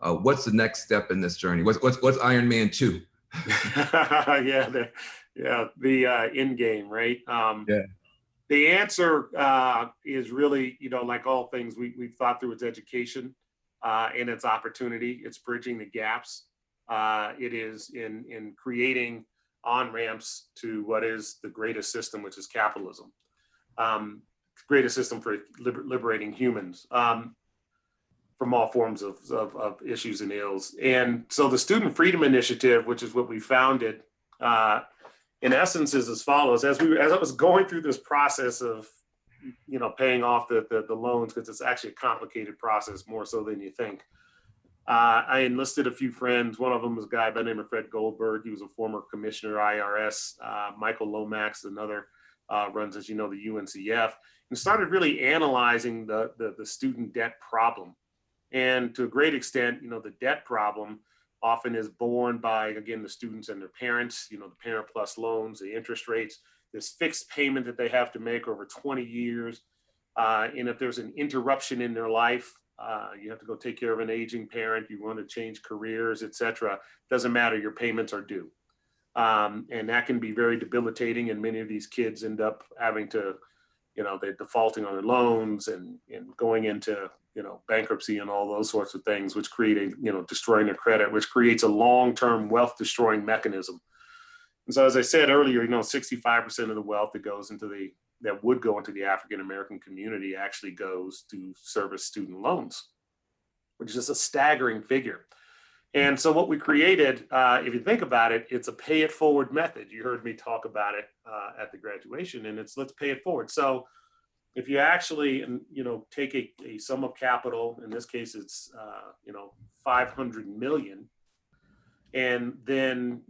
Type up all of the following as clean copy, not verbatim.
What's the next step in this journey? What's Iron Man 2? The end game, right? Yeah. The answer is really, like all things, we've thought through its education and its opportunity. It's bridging the gaps. It is in creating on-ramps to what is the greatest system, which is capitalism. Greatest system for liberating humans from all forms of issues and ills. And so the Student Freedom Initiative, which is what we founded, in essence is as follows. As I was going through this process of, paying off the loans, because it's actually a complicated process, more so than you think, I enlisted a few friends. One of them was a guy by the name of Fred Goldberg. He was a former commissioner, IRS. Michael Lomax, another, runs, as you know, the UNCF, and started really analyzing the student debt problem. And to a great extent, the debt problem often is borne by, again, the students and their parents, the parent plus loans, the interest rates, this fixed payment that they have to make over 20 years. And if there's an interruption in their life, you have to go take care of an aging parent, you want to change careers, et cetera, doesn't matter, your payments are due. And that can be very debilitating. And many of these kids end up having to, they're defaulting on their loans and going into, bankruptcy and all those sorts of things, which create destroying their credit, which creates a long-term wealth destroying mechanism. And so, as I said earlier, 65% of the wealth that would go into the African-American community actually goes to service student loans, which is a staggering figure. And so what we created, if you think about it, it's a pay it forward method. You heard me talk about it at the graduation, and it's let's pay it forward. So if you actually, take a sum of capital, in this case, it's, 500 million, and then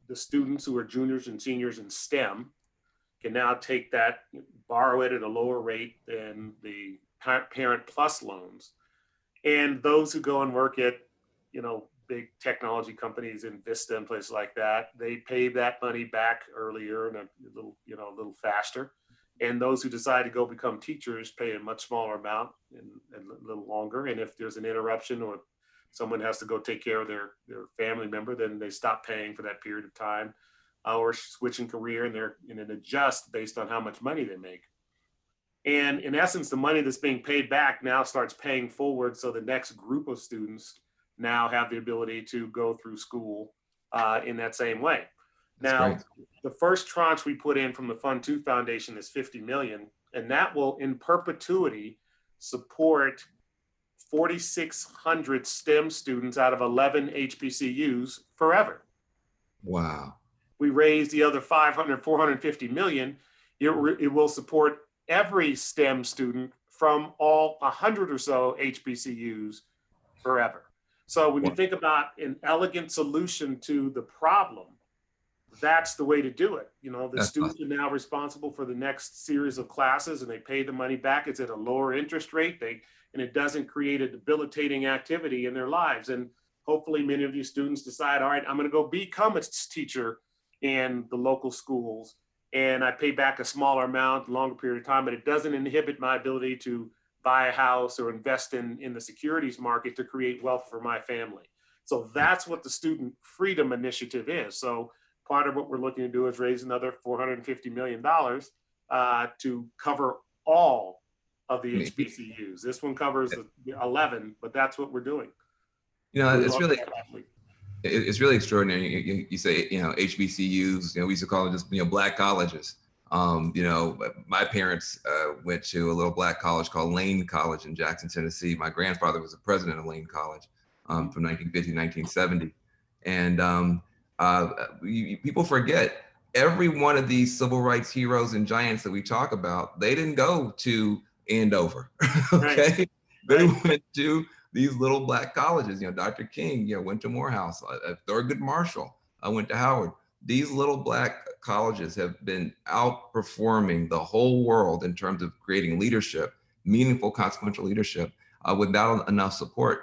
the students who are juniors and seniors in STEM can now take that, borrow it at a lower rate than the parent plus loans. And those who go and work at, big technology companies in Vista and places like that, they pay that money back earlier and a little faster. And those who decide to go become teachers pay a much smaller amount and a little longer. And if there's an interruption or someone has to go take care of their family member, then they stop paying for that period of time, or switching career, and it adjusts based on how much money they make. And in essence, the money that's being paid back now starts paying forward. So the next group of students now have the ability to go through school in that same way. Now, the first tranche we put in from the Fund 2 Foundation is 50 million, and that will in perpetuity support 4,600 STEM students out of 11 HBCUs forever. Wow. We raised the other 450 million. It will support every STEM student from all 100 or so HBCUs forever. So when you think about an elegant solution to the problem, that's the way to do it. The students are now responsible for the next series of classes, and they pay the money back. It's at a lower interest rate, and it doesn't create a debilitating activity in their lives. And hopefully many of these students decide, all right, I'm going to go become a teacher in the local schools, and I pay back a smaller amount, longer period of time, but it doesn't inhibit my ability to buy a house or invest in the securities market to create wealth for my family. So that's what the Student Freedom Initiative is. So part of what we're looking to do is raise another $450 million to cover all of the HBCUs. This one covers the 11, but that's what we're doing. It's really extraordinary. You say, HBCUs, we used to call them just, Black colleges. My parents went to a little Black college called Lane College in Jackson, Tennessee. My grandfather was the president of Lane College from 1950 to 1970. And people forget, every one of these civil rights heroes and giants that we talk about, they didn't go to Andover, okay? Right. They went to these little Black colleges. Dr. King, went to Morehouse. Thurgood Marshall, I went to Howard. These little Black colleges have been outperforming the whole world in terms of creating leadership, meaningful, consequential leadership, without enough support.